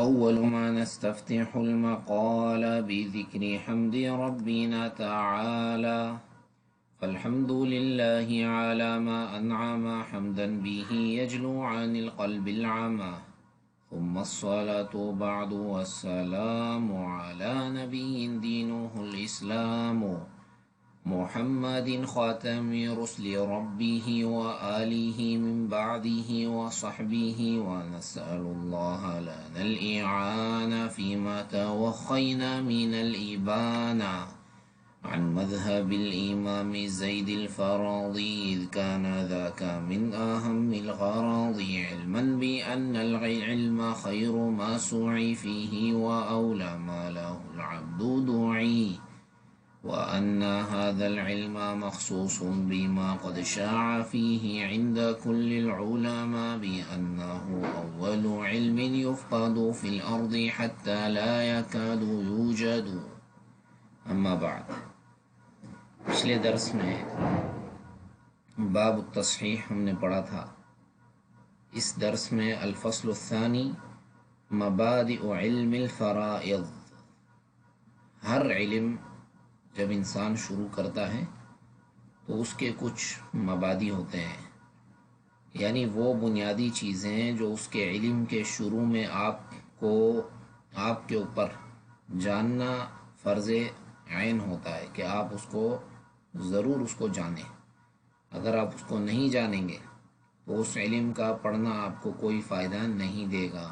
أول ما نستفتح المقال بذكر حمد ربنا تعالى، فالحمد لله على ما أنعم حمدا به يجلو عن القلب العمى، ثم الصلاة بعد والسلام على نبي دينه الإسلام، محمد خاتم رسل ربه وآله من بعده وصحبه، ونسأل الله لنا الإعانة فيما توخينا من الإبانة عن مذهب الإمام زيد الفراضي، إذ كان ذاك من أهم الغراض، علما بأن العلم خير ما سعي فيه وأولى ما له العبد دعي، وأن هذا العلم مخصوص بما قد شاع فيه عند كل العلماء بأنه أول علم يفقد في الأرض حتى لا يكاد يوجد. أما بعد، پچھلے درس میں باب التصحیح ہم نے پڑھا تھا. اس درس میں الفصل الثانی مبادئ علم الفرائض. ہر علم جب انسان شروع کرتا ہے تو اس کے کچھ مبادی ہوتے ہیں، یعنی وہ بنیادی چیزیں جو اس کے علم کے شروع میں آپ کے اوپر جاننا فرض عین ہوتا ہے کہ آپ اس کو ضرور اس کو جانیں. اگر آپ اس کو نہیں جانیں گے تو اس علم کا پڑھنا آپ کو کوئی فائدہ نہیں دے گا.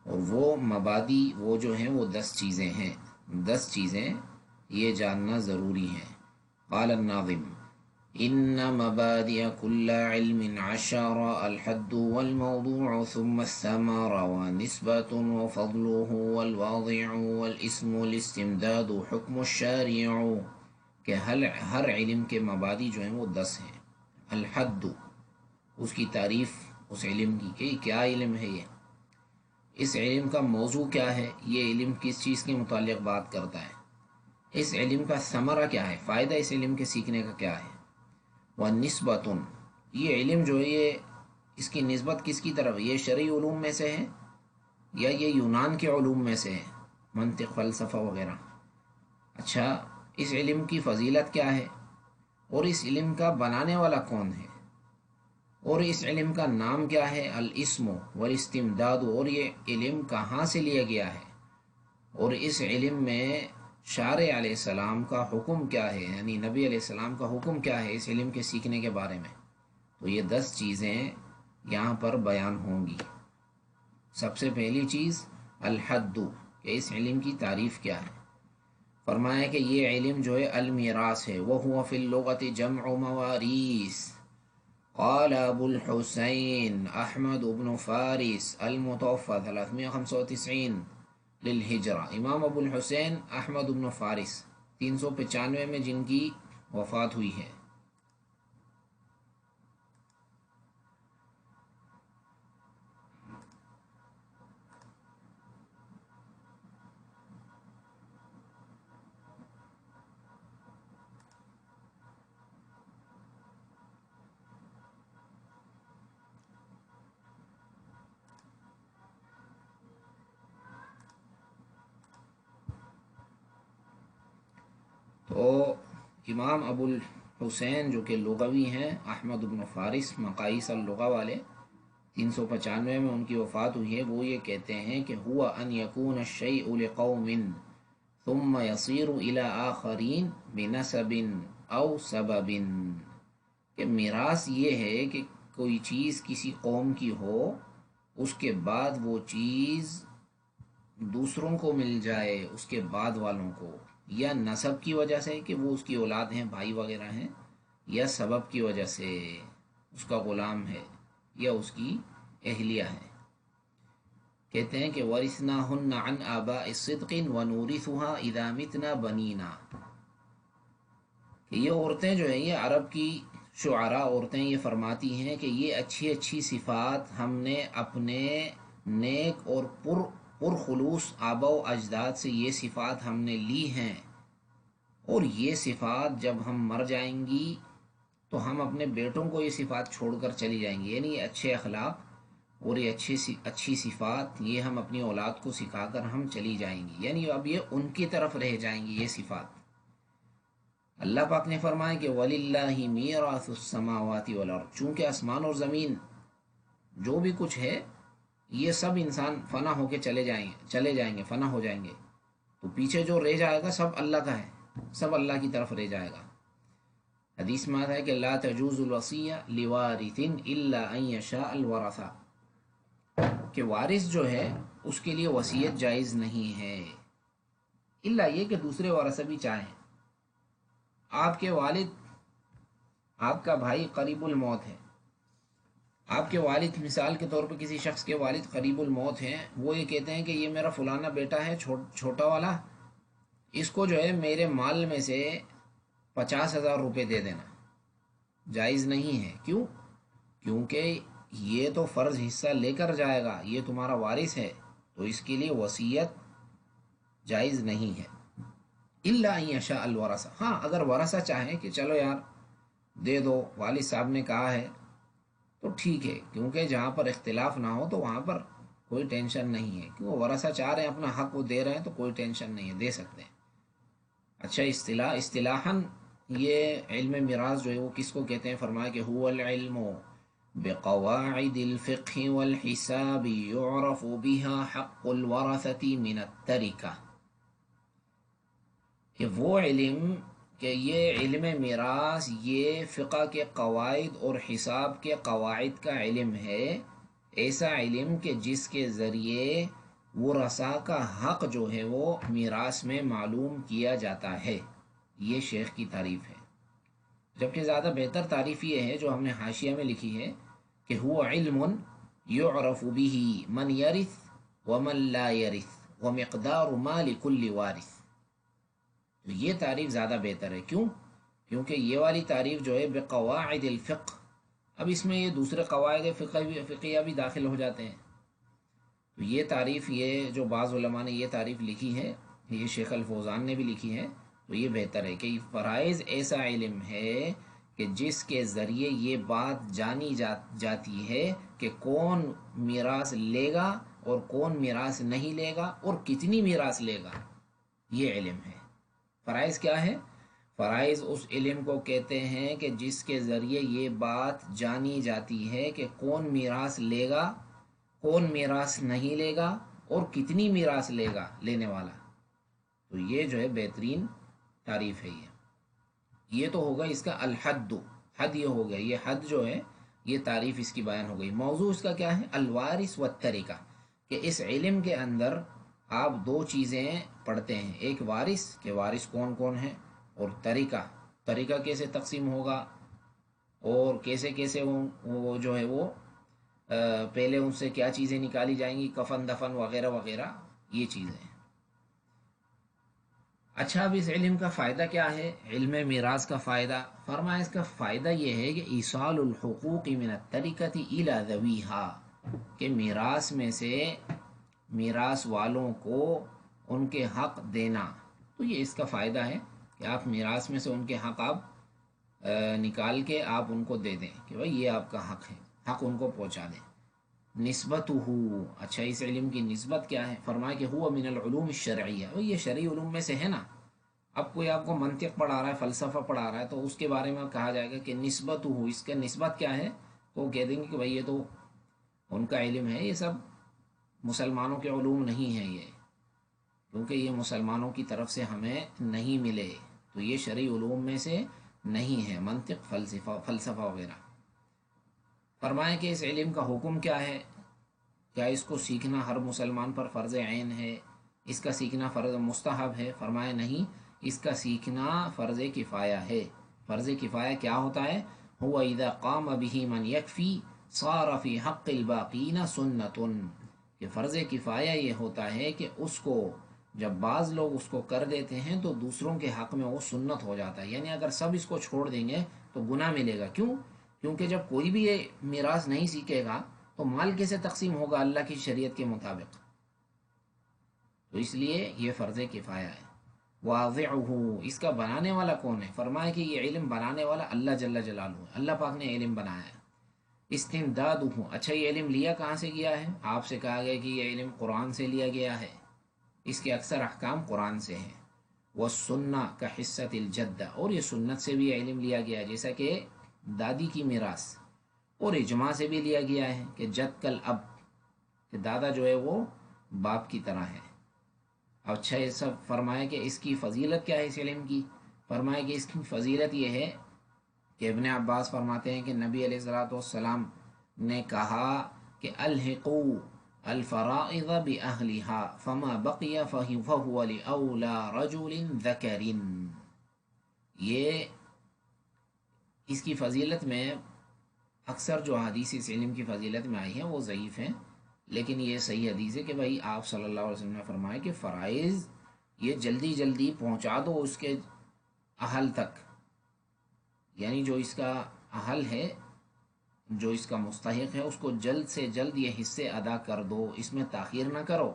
اور وہ مبادی وہ جو ہیں وہ 10 چیزیں ہیں. 10 چیزیں یہ جاننا ضروری ہے. قال الناظم ان مبادئ كل علم 10 الحد والموضوع ثم الثمر ونسبة وفضله والواضع والاسم الاستمداد حكم الشارع. کہ ہر علم کے مبادی جو ہیں وہ 10 ہیں. الحد اس کی تعریف اس علم کی کہ کیا علم ہے، اس علم کا موضوع کیا ہے، یہ علم کس چیز کے متعلق بات کرتا ہے، اس علم کا ثمرہ کیا ہے، فائدہ اس علم کے سیکھنے کا کیا ہے. وَنِسْبَةٌ یہ علم جو ہے یہ اس کی نسبت کس کی طرف، یہ شرعی علوم میں سے ہے یا یہ یونان کے علوم میں سے ہے، منطق فلسفہ وغیرہ. اچھا، اس علم کی فضیلت کیا ہے، اور اس علم کا بنانے والا کون ہے، اور اس علم کا نام کیا ہے، الاسم والاستمداد، اور یہ علم کہاں سے لیا گیا ہے، اور اس علم میں شارع علیہ السلام کا حکم کیا ہے، یعنی نبی علیہ السلام کا حکم کیا ہے اس علم کے سیکھنے کے بارے میں. تو یہ 10 چیزیں یہاں پر بیان ہوں گی. سب سے پہلی چیز الحد، کہ اس علم کی تعریف کیا ہے. فرمایا کہ یہ علم جو ہے المیراث ہے. وَهُوَ فِي اللغة جمع مواريث. قال ابو الحسین احمد بن فارس المتوفى 395 للہجرہ. امام ابو الحسین احمد بن فارس 395 میں جن کی وفات ہوئی ہے. تو امام ابو الحسین جو کہ لغوی ہیں، احمد بن فارس مقایس اللغہ والے، 395 میں ان کی وفات ہوئی ہے. وہ یہ کہتے ہیں کہ ہوا ان یکون الشیء لقوم ثم یصیر الی آخرین بنسب او سبب. کہ میراث یہ ہے کہ کوئی چیز کسی قوم کی ہو، اس کے بعد وہ چیز دوسروں کو مل جائے، اس کے بعد والوں کو، یا نسب کی وجہ سے کہ وہ اس کی اولاد ہیں، بھائی وغیرہ ہیں، یا سبب کی وجہ سے اس کا غلام ہے یا اس کی اہلیہ ہے. کہتے ہیں کہ وَرِثْنَاهُنَّ عَنْ آبَاءِ صِدْقٍ وَنُورِثُهَا إِذَا مِتْنَا بَنِينَا. کہ یہ عورتیں جو ہیں، یہ عرب کی شعراء عورتیں یہ فرماتی ہیں کہ یہ اچھی اچھی صفات ہم نے اپنے نیک اور پرخلوص آبا و اجداد سے یہ صفات ہم نے لی ہیں، اور یہ صفات جب ہم مر جائیں گی تو ہم اپنے بیٹوں کو یہ صفات چھوڑ کر چلی جائیں گی. یعنی یہ اچھے اخلاق اور یہ اچھی صفات یہ ہم اپنی اولاد کو سکھا کر ہم چلی جائیں گی، یعنی اب یہ ان کی طرف رہ جائیں گی یہ صفات۔ اللہ پاک نے فرمایا کہ وَلِلَّهِ مِيرَاثُ السَّمَاوَاتِ وَالْأَرْضِ، چونکہ آسمان اور زمین جو بھی کچھ ہے یہ سب انسان فنا ہو کے چلے جائیں گے، فنا ہو جائیں گے، تو پیچھے جو رہ جائے گا سب اللہ کا ہے، سب اللہ کی طرف رہ جائے گا۔ حدیث میں آتا ہے کہ لا تجوز الوصیہ لوارث الا ان یشاء الورثہ، کہ وارث جو ہے اس کے لیے وصیت جائز نہیں ہے الا یہ کہ دوسرے ورثہ بھی چاہیں۔ آپ کے والد، آپ کا بھائی قریب الموت ہے، آپ کے والد مثال کے طور پہ کسی شخص کے والد قریب الموت ہیں، وہ یہ کہتے ہیں کہ یہ میرا فلانا بیٹا ہے چھوٹا والا، اس کو جو ہے میرے مال میں سے 50,000 روپے دے دینا، جائز نہیں ہے۔ کیوں؟ کیونکہ یہ تو فرض حصہ لے کر جائے گا، یہ تمہارا وارث ہے، تو اس کے لیے وصیت جائز نہیں ہے الا ان یشاء الورثہ۔ ہاں اگر ورثہ چاہیں کہ چلو یار دے دو، والد صاحب نے کہا ہے تو ٹھیک ہے، کیونکہ جہاں پر اختلاف نہ ہو تو وہاں پر کوئی ٹینشن نہیں ہے، کیونکہ ورثہ چاہ رہے ہیں اپنا حق وہ دے رہے ہیں تو کوئی ٹینشن نہیں ہے، دے سکتے ہیں۔ اچھا، اصطلاحاً یہ علم میراث جو ہے وہ کس کو کہتے ہیں؟ فرمایا کہ هو العلم بقواعد الفقه والحساب يعرف بها حق الورثة من التركة، کہ وہ علم، کہ یہ علم میراث یہ فقہ کے قواعد اور حساب کے قواعد کا علم ہے، ایسا علم کہ جس کے ذریعے ورثاء کا حق جو ہے وہ میراث میں معلوم کیا جاتا ہے۔ یہ شیخ کی تعریف ہے، جبکہ زیادہ بہتر تعریف یہ ہے جو ہم نے حاشیہ میں لکھی ہے کہ هو علم يعرف به من يرث ومن لا يرث ومقدار ما لكل وارث۔ تو یہ تعریف زیادہ بہتر ہے۔ کیوں؟ کیونکہ یہ والی تعریف جو ہے بقواعد الفقہ، اب اس میں یہ دوسرے قواعد فقہیہ بھی داخل ہو جاتے ہیں، تو یہ تعریف، یہ جو بعض علماء نے یہ تعریف لکھی ہے، یہ شیخ الفوزان نے بھی لکھی ہے، تو یہ بہتر ہے کہ فرائض ایسا علم ہے کہ جس کے ذریعے یہ بات جانی جاتی ہے کہ کون میراث لے گا اور کون میراث نہیں لے گا اور کتنی میراث لے گا، یہ علم ہے۔ فرائض کیا ہے؟ فرائض اس علم کو کہتے ہیں کہ جس کے ذریعے یہ بات جانی جاتی ہے کہ کون میراث لے گا، کون میراث نہیں لے گا اور کتنی میراث لے گا لینے والا۔ تو یہ جو ہے بہترین تعریف ہے۔ یہ تو ہوگا اس کا الحد، حد یہ ہو گیا، یہ حد جو ہے یہ تعریف اس کی بیان ہو گئی۔ موضوع اس کا کیا ہے؟ الوارث والترکہ، کہ اس علم کے اندر آپ دو چیزیں پڑھتے ہیں، ایک وارث، کہ وارث کون کون ہے، اور طریقہ کیسے تقسیم ہوگا، اور کیسے کیسے وہ جو ہے وہ پہلے ان سے کیا چیزیں نکالی جائیں گی، کفن دفن وغیرہ وغیرہ، یہ چیزیں۔ اچھا، اب اس علم کا فائدہ کیا ہے؟ علم میراث کا فائدہ، فرمایا اس کا فائدہ یہ ہے کہ ایصال الحقوق من الترکۃ الی ذویہا، کہ میراث میں سے میراث والوں کو ان کے حق دینا، تو یہ اس کا فائدہ ہے کہ آپ میراث میں سے ان کے حق آپ نکال کے آپ ان کو دے دیں کہ بھائی یہ آپ کا حق ہے، حق ان کو پہنچا دیں۔ نسبتہ، اچھا اس علم کی نسبت کیا ہے؟ فرمایا کہ هو من العلوم الشرعیہ، وہ یہ شرعی علوم میں سے ہے نا۔ اب کوئی آپ کو منطق پڑھا رہا ہے، فلسفہ پڑھا رہا ہے، تو اس کے بارے میں کہا جائے گا کہ نسبتہ، اس کا نسبت کیا ہے؟ تو وہ کہہ دیں گے کہ بھائی یہ تو ان کا علم ہے، یہ سب مسلمانوں کے علوم نہیں ہیں یہ، کیونکہ یہ مسلمانوں کی طرف سے ہمیں نہیں ملے، تو یہ شرعی علوم میں سے نہیں ہے، منطق، فلسفہ وغیرہ۔ فرمائیں کہ اس علم کا حکم کیا ہے؟ کیا اس کو سیکھنا ہر مسلمان پر فرض عین ہے؟ اس کا سیکھنا فرض مستحب ہے؟ فرمائے نہیں، اس کا سیکھنا فرض کفایہ ہے۔ فرض کفایہ کیا ہوتا ہے؟ هو اذا قام به من يكفي صار في حق الباقین سنۃ، کہ فرض کفایہ یہ ہوتا ہے کہ اس کو جب بعض لوگ اس کو کر دیتے ہیں تو دوسروں کے حق میں وہ سنت ہو جاتا ہے، یعنی اگر سب اس کو چھوڑ دیں گے تو گناہ ملے گا۔ کیوں؟ کیونکہ جب کوئی بھی یہ میراث نہیں سیکھے گا تو مال کیسے تقسیم ہوگا اللہ کی شریعت کے مطابق؟ تو اس لیے یہ فرض کفایہ ہے۔ واضعہ، اس کا بنانے والا کون ہے؟ فرمایا کہ یہ علم بنانے والا اللہ جل جلالہ ہے، اللہ پاک نے علم بنایا ہے۔ استمداد ہوں، اچھا یہ علم لیا کہاں سے گیا ہے؟ آپ سے کہا گیا کہ یہ علم قرآن سے لیا گیا ہے، اس کے اکثر احکام قرآن سے ہیں۔ والسنہ کا حصۃ الجدہ، اور یہ سنت سے بھی علم لیا گیا ہے، جیسا کہ دادی کی میراث، اور اجماع سے بھی لیا گیا ہے کہ جد کل اب، کہ دادا جو ہے وہ باپ کی طرح ہے۔ اچھا یہ سب فرمایا کہ اس کی فضیلت کیا ہے اس علم کی؟ فرمایا کہ اس کی فضیلت یہ ہے کہ ابن عباس فرماتے ہیں کہ نبی علیہ الصلوۃ والسلام نے کہا کہ الحقوا الفرائض باہلها فما بقی فهو لاولی رجل ذکر۔ یہ اس کی فضیلت میں اکثر جو حدیث اس علم کی فضیلت میں آئی ہیں وہ ضعیف ہیں، لیکن یہ صحیح حدیث ہے کہ بھائی آپ صلی اللہ علیہ وسلم نے فرمایا کہ فرائض یہ جلدی جلدی پہنچا دو اس کے اہل تک، یعنی جو اس کا اہل ہے، جو اس کا مستحق ہے، اس کو جلد سے جلد یہ حصے ادا کر دو، اس میں تاخیر نہ کرو،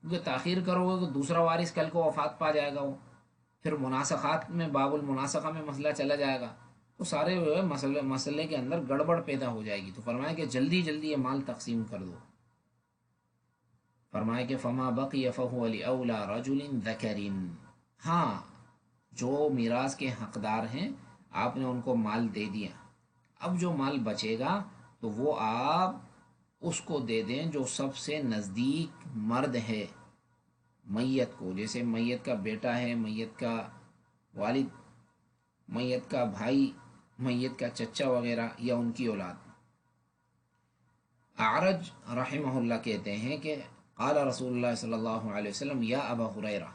کیونکہ تاخیر کرو گے تو دوسرا وارث کل کو وفات پا جائے گا، وہ پھر مناسخات میں باب المناسخہ میں مسئلہ چلا جائے گا، تو سارے جو ہے مسئلے کے اندر گڑبڑ پیدا ہو جائے گی، تو فرمایا کہ جلدی جلدی یہ مال تقسیم کر دو۔ فرمایا کہ فما بقی فہو لاولی رجل ذکر، ہاں جو میراث کے حقدار ہیں آپ نے ان کو مال دے دیا، اب جو مال بچے گا تو وہ آپ اس کو دے دیں جو سب سے نزدیک مرد ہے میت کو، جیسے میت کا بیٹا ہے، میت کا والد، میت کا بھائی، میت کا چچا وغیرہ، یا ان کی اولاد۔ اعرج رحمہ اللہ کہتے ہیں کہ قال رسول اللہ صلی اللہ علیہ وسلم یا ابا ہریرہ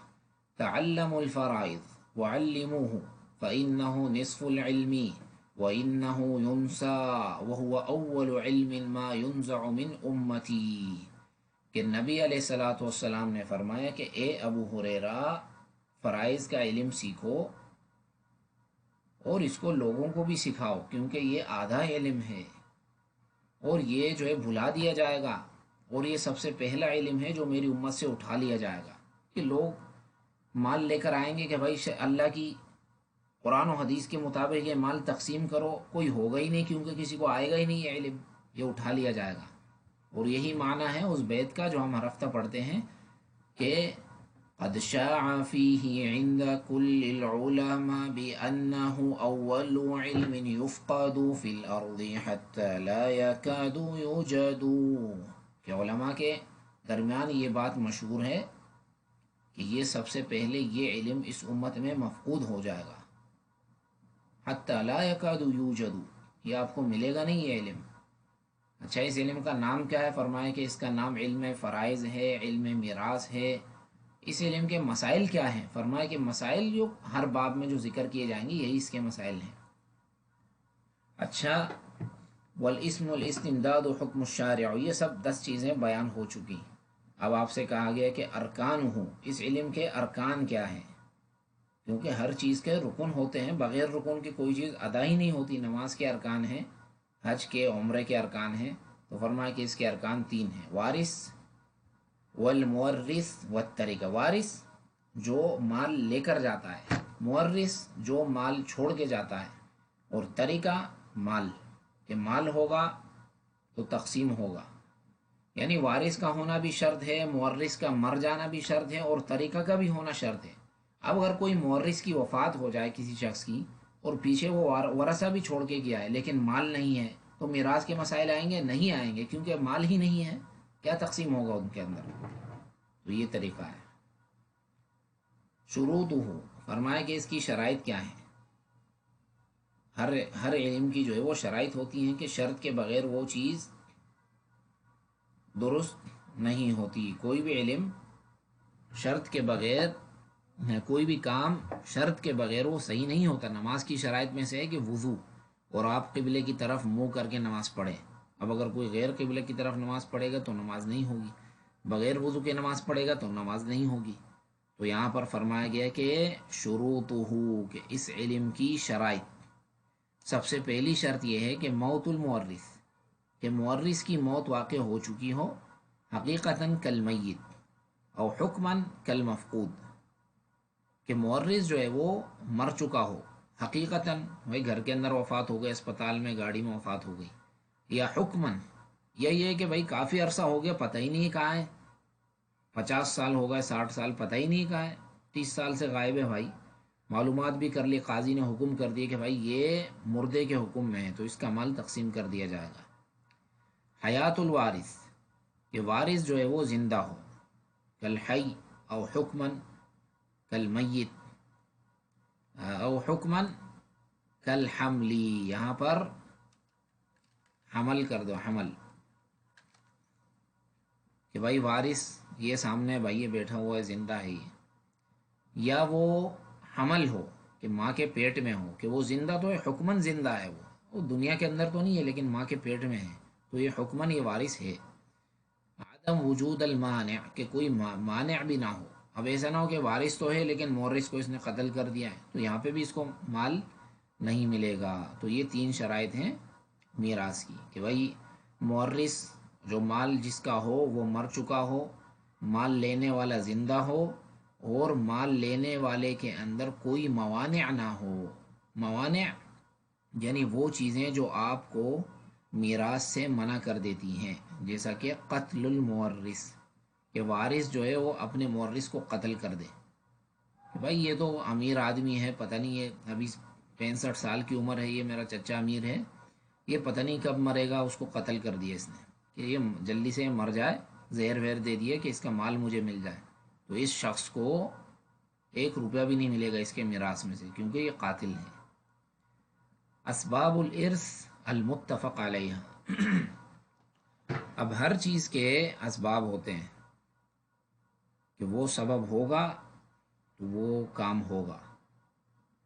تعلموا الفرائض وعلموه فإنه نصف العلم وإنه ينسى وهو أول علم ما ينزع من أمتي، کہ نبی علیہ الصلوۃ والسلام نے فرمایا کہ اے ابو ہریرہ فرائض کا علم سیکھو اور اس کو لوگوں کو بھی سکھاؤ، کیونکہ یہ آدھا علم ہے اور یہ جو ہے بھلا دیا جائے گا، اور یہ سب سے پہلا علم ہے جو میری امت سے اٹھا لیا جائے گا، کہ لوگ مال لے کر آئیں گے کہ بھائی اللہ کی قرآن و حدیث کے مطابق یہ مال تقسیم کرو، کوئی ہوگا ہی نہیں، کیونکہ کسی کو آئے گا ہی نہیں یہ علم، یہ اٹھا لیا جائے گا۔ اور یہی معنی ہے اس بیت کا جو ہم ہر ہفتہ پڑھتے ہیں کہ قد شاع فيه عند كل العلماء بأنه أول علم يفقد في الأرض حتى لا يكاد يوجد، کہ علماء کے درمیان یہ بات مشہور ہے کہ یہ سب سے پہلے یہ علم اس امت میں مفقود ہو جائے گا، حتی لا یکاد یوجد، یہ آپ کو ملے گا نہیں یہ علم۔ اچھا اس علم کا نام کیا ہے؟ فرمایا کہ اس کا نام علم فرائض ہے، علم میراث ہے۔ اس علم کے مسائل کیا ہیں؟ فرمایا کہ مسائل جو ہر باب میں جو ذکر کیے جائیں گے یہی اس کے مسائل ہیں۔ اچھا والاسم الاستمداد حکم الشارع، یہ سب 10 چیزیں بیان ہو چکی۔ اب آپ سے کہا گیا کہ ارکان ہوں، اس علم کے ارکان کیا ہیں؟ کیونکہ ہر چیز کے رکن ہوتے ہیں، بغیر رکن کی کوئی چیز ادا ہی نہیں ہوتی۔ نماز کے ارکان ہیں، حج کے، عمرے کے ارکان ہیں، تو فرمایا کہ اس کے ارکان 3 ہیں، وارث والمورث والترکہ، وارث جو مال لے کر جاتا ہے، مورث جو مال چھوڑ کے جاتا ہے، اور ترکہ مال، کہ مال ہوگا تو تقسیم ہوگا، یعنی وارث کا ہونا بھی شرط ہے، مورث کا مر جانا بھی شرط ہے، اور ترکہ کا بھی ہونا شرط ہے۔ اب اگر کوئی مورث کی وفات ہو جائے کسی شخص کی اور پیچھے وہ ورثہ بھی چھوڑ کے گیا ہے لیکن مال نہیں ہے، تو میراث کے مسائل آئیں گے؟ نہیں آئیں گے، کیونکہ مال ہی نہیں ہے، کیا تقسیم ہوگا ان کے اندر؟ تو یہ طریقہ ہے۔ شروط ہو، فرمایا کہ اس کی شرائط کیا ہیں؟ ہر علم کی جو ہے وہ شرائط ہوتی ہیں کہ شرط کے بغیر وہ چیز درست نہیں ہوتی۔ کوئی بھی علم شرط کے بغیر، کوئی بھی کام شرط کے بغیر وہ صحیح نہیں ہوتا۔ نماز کی شرائط میں سے ہے کہ وضو، اور آپ قبلے کی طرف منہ کر کے نماز پڑھیں۔ اب اگر کوئی غیر قبلے کی طرف نماز پڑھے گا تو نماز نہیں ہوگی، بغیر وضو کے نماز پڑھے گا تو نماز نہیں ہوگی۔ تو یہاں پر فرمایا گیا کہ شروط ہو، کہ اس علم کی شرائط، سب سے پہلی شرط یہ ہے کہ موت المورث، کہ مورث کی موت واقع ہو چکی ہو، حقیقتاً کالمیت او حکماً کالمفقود، کہ مورث جو ہے وہ مر چکا ہو، حقیقتاً وہی گھر کے اندر وفات ہو گئی، اسپتال میں، گاڑی میں وفات ہو گئی، یا حکمن، یا یہ کہ بھائی کافی عرصہ ہو گیا پتہ ہی نہیں کہاں ہے، 50 سال ہو گئے، 60 سال پتہ ہی نہیں کہاں ہے، 30 سال سے غائب ہے بھائی، معلومات بھی کر لی، قاضی نے حکم کر دیا کہ بھائی یہ مردے کے حکم میں ہے تو اس کا مال تقسیم کر دیا جائے گا۔ حیات الوارث، کہ وارث جو ہے وہ زندہ ہو، کالحی او حکمن کالمیت او حکمن کالحملی، یہاں پر حمل کر دو، حمل، کہ بھائی وارث یہ سامنے بھائی یہ بیٹھا ہوا ہے، زندہ ہے یہ، یا وہ حمل ہو کہ ماں کے پیٹ میں ہو، کہ وہ زندہ تو ہے، حکمن زندہ ہے، وہ دنیا کے اندر تو نہیں ہے لیکن ماں کے پیٹ میں ہے، تو یہ حکمن یہ وارث ہے۔ عدم وجود المانع، کہ کوئی مانع بھی نہ ہو، اب ایسا نہ ہو کہ وارث تو ہے لیکن مورث کو اس نے قتل کر دیا ہے تو یہاں پہ بھی اس کو مال نہیں ملے گا۔ تو یہ 3 شرائط ہیں میراث کی، کہ بھائی مورث جو مال جس کا ہو وہ مر چکا ہو، مال لینے والا زندہ ہو، اور مال لینے والے کے اندر کوئی موانع نہ ہو۔ موانع یعنی وہ چیزیں جو آپ کو میراث سے منع کر دیتی ہیں، جیسا کہ قتل المورث، کہ وارث جو ہے وہ اپنے مورث کو قتل کر دے، کہ بھائی یہ تو امیر آدمی ہے، پتہ نہیں یہ ابھی 65 سال کی عمر ہے، یہ میرا چچا امیر ہے، یہ پتہ نہیں کب مرے گا، اس کو قتل کر دیا اس نے کہ یہ جلدی سے مر جائے، زہر وہر دے دیے کہ اس کا مال مجھے مل جائے، تو اس شخص کو 1 روپیہ بھی نہیں ملے گا اس کے میراث میں سے، کیونکہ یہ قاتل ہے۔ اسباب الارث المتفق علیہ، اب ہر چیز کے اسباب ہوتے ہیں کہ وہ سبب ہوگا تو وہ کام ہوگا۔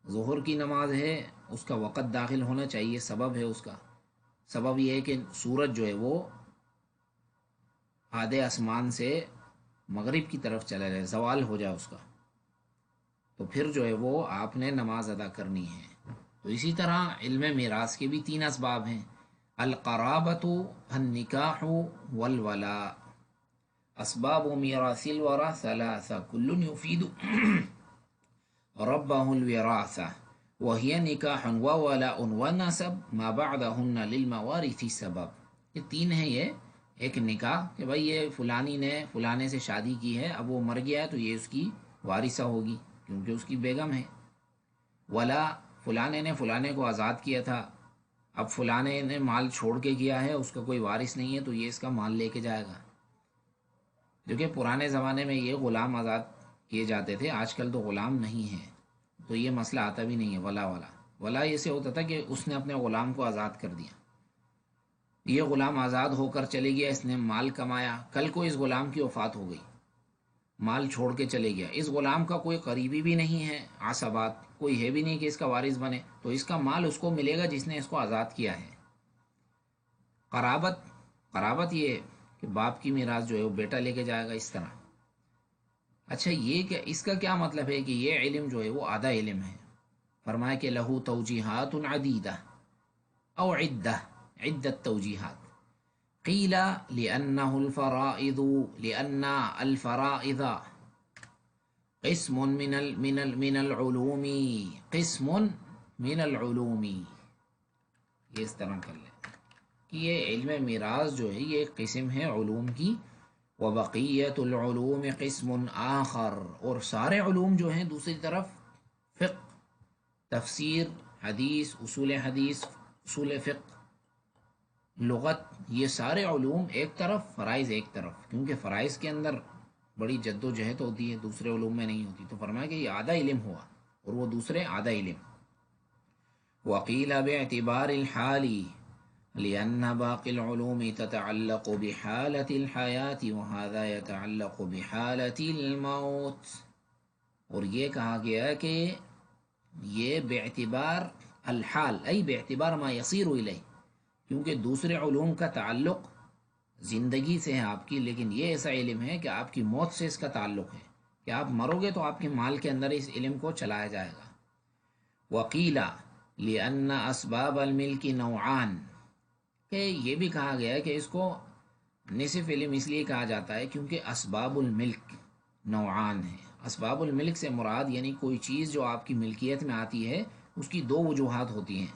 ظہر کی نماز ہے، اس کا وقت داخل ہونا چاہیے، سبب ہے اس کا، سبب یہ ہے کہ سورج جو ہے وہ آدھے آسمان سے مغرب کی طرف چلا جائے، زوال ہو جائے اس کا، تو پھر جو ہے وہ آپ نے نماز ادا کرنی ہے۔ تو اسی طرح علم میراث کے بھی 3 اسباب ہیں، القرابۃ، النکاح، والولاء۔ اسباب میراث الورا ثلاثہ کل یفید ربہ الوراثہ وہی نکاح وولاء ونسب ما بعدہن للموارث سبب۔ یہ 3 ہیں، یہ ایک نکاح کہ بھائی یہ فلانی نے فلانے سے شادی کی ہے، اب وہ مر گیا ہے تو یہ اس کی وارثہ ہوگی کیونکہ اس کی بیگم ہے۔ ولا، فلانے نے فلانے کو آزاد کیا تھا، اب فلانے نے مال چھوڑ کے گیا ہے، اس کا کوئی وارث نہیں ہے تو یہ اس کا مال لے کے جائے گا، جو کہ پرانے زمانے میں یہ غلام آزاد کیے جاتے تھے، آج کل تو غلام نہیں ہے تو یہ مسئلہ آتا بھی نہیں ہے۔ ولا ایسے ہوتا تھا کہ اس نے اپنے غلام کو آزاد کر دیا، یہ غلام آزاد ہو کر چلے گیا، اس نے مال کمایا، کل کو اس غلام کی وفات ہو گئی، مال چھوڑ کے چلے گیا، اس غلام کا کوئی قریبی بھی نہیں ہے، عصبات کوئی ہے بھی نہیں کہ اس کا وارث بنے، تو اس کا مال اس کو ملے گا جس نے اس کو آزاد کیا ہے۔ قرابت یہ کہ باپ کی میراث جو ہے وہ بیٹا لے کے جائے گا، اس طرح۔ اچھا یہ کہ اس کا کیا مطلب ہے کہ یہ علم جو ہے وہ آدھا علم ہے، فرمایا کہ لہو توجیحات عدیدہ او عدت توجیحات، قیل لأنہ الفرائض، لأن الفرائض قسم من العلوم، قسم من العلوم، یہ اس طرح کر لیں کہ یہ علم میراث جو ہے یہ ایک قسم ہے علوم کی، وبقیت العلوم قسم آخر، اور سارے علوم جو ہیں دوسری طرف، فقہ، تفسیر، حدیث، اصول فقہ، لغت، یہ سارے علوم ایک طرف، فرائض ایک طرف، کیونکہ فرائض کے اندر بڑی جد و جہد ہوتی ہے، دوسرے علوم میں نہیں ہوتی، تو فرمایا کہ یہ آدھا علم ہوا اور وہ دوسرے آدھا علم۔ وقیل باعتبار الحال لأن باقی العلوم تتعلق بحالة الحیاة وهذا يتعلق بحالة الموت، اور یہ کہا گیا کہ یہ باعتبار الحال ای باعتبار ما يصير الیہ، کیونکہ دوسرے علوم کا تعلق زندگی سے ہے آپ کی، لیکن یہ ایسا علم ہے کہ آپ کی موت سے اس کا تعلق ہے، کہ آپ مرو گے تو آپ کے مال کے اندر اس علم کو چلایا جائے گا۔ وقیل لأن اسباب الملک نوعان، کہ یہ بھی کہا گیا ہے کہ اس کو نصف علم اس لیے کہا جاتا ہے کیونکہ اسباب الملک نوعان ہے۔ اسباب الملک سے مراد یعنی کوئی چیز جو آپ کی ملکیت میں آتی ہے اس کی 2 وجوہات ہوتی ہیں،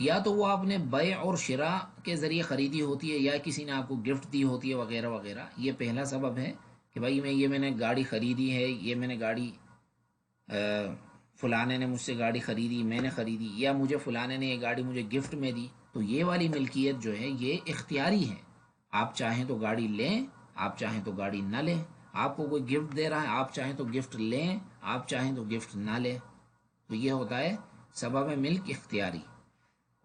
یا تو وہ آپ نے بیع اور شراء کے ذریعے خریدی ہوتی ہے، یا کسی نے آپ کو گفٹ دی ہوتی ہے وغیرہ وغیرہ. یہ پہلا سبب ہے کہ بھائی میں نے گاڑی خریدی ہے، یہ میں نے گاڑی فلانے نے مجھ سے گاڑی خریدی، میں نے خریدی، یا مجھے فلانے نے یہ گاڑی مجھے گفٹ میں دی. تو یہ والی ملکیت جو ہے یہ اختیاری ہے. آپ چاہیں تو گاڑی لیں، آپ چاہیں تو گاڑی نہ لیں. آپ کو کوئی گفٹ دے رہا ہے، آپ چاہیں تو گفٹ لیں، آپ چاہیں تو گفٹ نہ لیں. تو یہ ہوتا ہے سبب ملک اختیاری.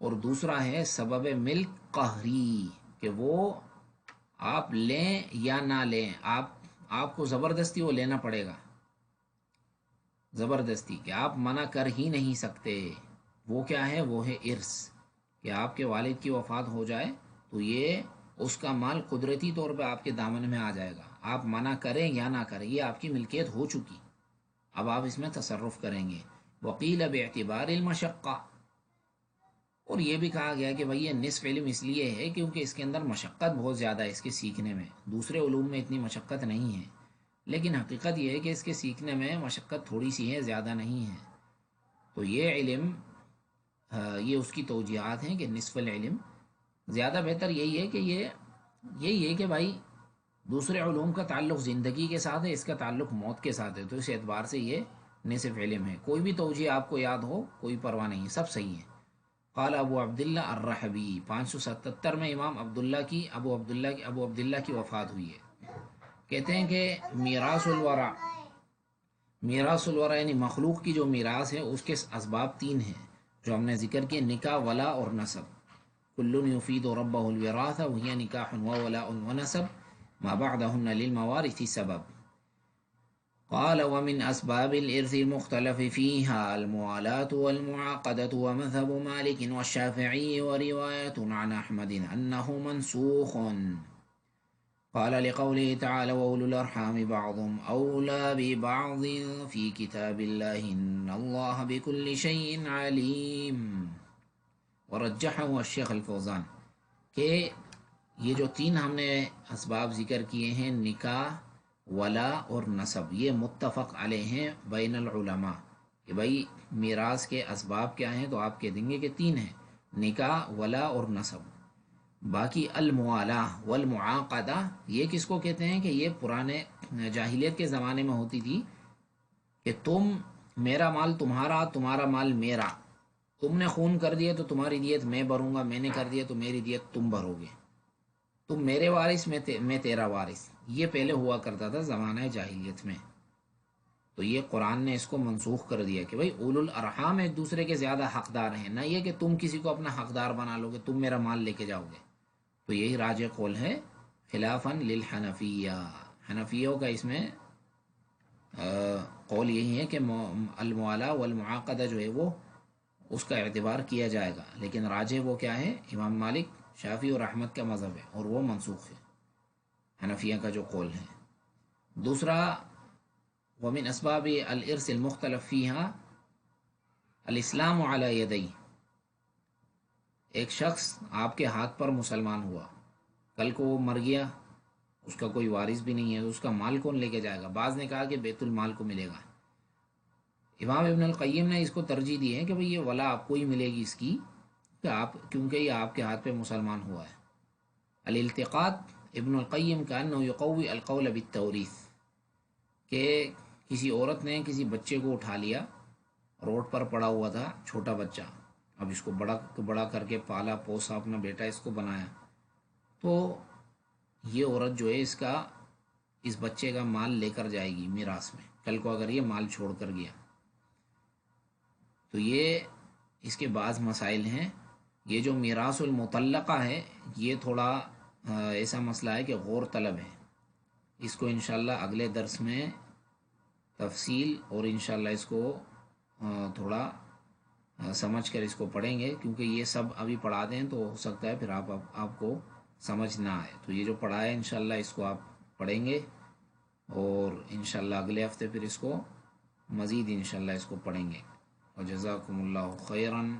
اور دوسرا ہے سبب ملک قہری، کہ وہ آپ لیں یا نہ لیں، آپ کو زبردستی وہ لینا پڑے گا. زبردستی کہ آپ منع کر ہی نہیں سکتے. وہ کیا ہے؟ وہ ہے ارث، کہ آپ کے والد کی وفات ہو جائے تو یہ اس کا مال قدرتی طور پہ آپ کے دامن میں آ جائے گا. آپ منع کریں یا نہ کریں، یہ آپ کی ملکیت ہو چکی، اب آپ اس میں تصرف کریں گے. وقیل باعتبار المشقہ، اور یہ بھی کہا گیا کہ بھئی یہ نصف علم اس لیے ہے کیونکہ اس کے اندر مشقت بہت زیادہ ہے اس کے سیکھنے میں. دوسرے علوم میں اتنی مشقت نہیں ہے، لیکن حقیقت یہ ہے کہ اس کے سیکھنے میں مشقت تھوڑی سی ہے، زیادہ نہیں ہے. تو یہ علم یہ اس کی توجیہات ہیں کہ نصف العلم. زیادہ بہتر یہی ہے کہ یہی ہے کہ بھائی دوسرے علوم کا تعلق زندگی کے ساتھ ہے، اس کا تعلق موت کے ساتھ ہے، تو اس اعتبار سے یہ نصف علم ہے. کوئی بھی توجیہ آپ کو یاد ہو کوئی پرواہ نہیں، سب صحیح ہے. قال ابو عبداللہ الرحبی، 577 میں امام ابو عبداللہ کی وفات ہوئی ہے. کہتے ہیں کہ میراث الورا یعنی مخلوق کی جو میراث ہے اس کے اسباب 3 ہیں جو ہم نے ذکر کیے: نکاح، ولا اور نسب. کل یفید ربہ الوراث وہی نکاح و ولاء و نسب ما بعدهن للموارث سبب. قال ومن أسباب الإرث المختلف فيها الموالاة والمعاقدة ومذهب مالك والشافعي ورواية عن أحمد أنه منسوخ. قال لقوله تعالى وأولو الأرحام بعضهم أولى ببعض في كتاب الله إن الله بكل شيء عليم. ورجحه الشیخ الفوزان کہ یہ جو 3 ہم نے اسباب ذکر کیے ہیں، نکاح، ولا اور نسب، یہ متفق علیہ ہیں بین العلماء. کہ بھائی میراث کے اسباب کیا ہیں؟ تو آپ کہہ دیں گے کہ 3 ہیں: نکاح، ولا اور نسب. باقی الموالا والمعاقدہ یہ کس کو کہتے ہیں؟ کہ یہ پرانے جاہلیت کے زمانے میں ہوتی تھی کہ میرا مال تمہارا، تمہارا مال میرا. تم نے خون کر دیا تو تمہاری دیت میں بھروں گا، میں نے کر دیا تو میری دیت تم بھرو گے. تم میرے وارث، میں تیرا وارث. یہ پہلے ہوا کرتا تھا زمانہ جاہلیت میں. تو یہ قرآن نے اس کو منسوخ کر دیا کہ بھائی اولو الارحام ایک دوسرے کے زیادہ حقدار ہیں، نہ یہ کہ تم کسی کو اپنا حقدار بنا لو گے، تم میرا مال لے کے جاؤ گے. تو یہی راجح قول ہے خلافاً للحنفیہ. حنفیوں کا اس میں قول یہی ہے کہ الموالا والمعاقدہ جو ہے وہ اس کا اعتبار کیا جائے گا، لیکن راجح وہ کیا ہے؟ امام مالک، شافعی اور احمد کا مذہب ہے، اور وہ منسوخ ہے، حنفیہ کا جو قول ہے. دوسرا ومن اسباب الارث المختلف فیہا الاسلام علی یدی. ایک شخص آپ کے ہاتھ پر مسلمان ہوا، کل کو وہ مر گیا، اس کا کوئی وارث بھی نہیں ہے، تو اس کا مال کون لے کے جائے گا؟ بعض نے کہا کہ بیت المال کو ملے گا. امام ابن القیم نے اس کو ترجیح دی ہے کہ بھئی یہ ولا آپ کو ہی ملے گی اس کی، کیونکہ یہ آپ کے ہاتھ پہ مسلمان ہوا ہے. الالتقاط ابن القیم کا انه یقوی القول بالتوریث، کہ کسی عورت نے کسی بچے کو اٹھا لیا، روڈ پر پڑا ہوا تھا چھوٹا بچہ، اب اس کو بڑا کر کے پالا پوسا، اپنا بیٹا اس کو بنایا، تو یہ عورت جو ہے اس بچے کا مال لے کر جائے گی میراث میں، کل کو اگر یہ مال چھوڑ کر گیا. تو یہ اس کے بعض مسائل ہیں. یہ جو میراث المطلقہ ہے یہ تھوڑا ایسا مسئلہ ہے کہ غور طلب ہے. اس کو انشاءاللہ اگلے درس میں تفصیل اور انشاءاللہ اس کو تھوڑا سمجھ کر اس کو پڑھیں گے، کیونکہ یہ سب ابھی پڑھا دیں تو ہو سکتا ہے پھر آپ کو سمجھ نہ آئے. تو یہ جو پڑھا ہے انشاءاللہ اس کو آپ پڑھیں گے، اور انشاءاللہ اگلے ہفتے پھر اس کو مزید انشاءاللہ اس کو پڑھیں گے. وجزاکم اللہ خیراً.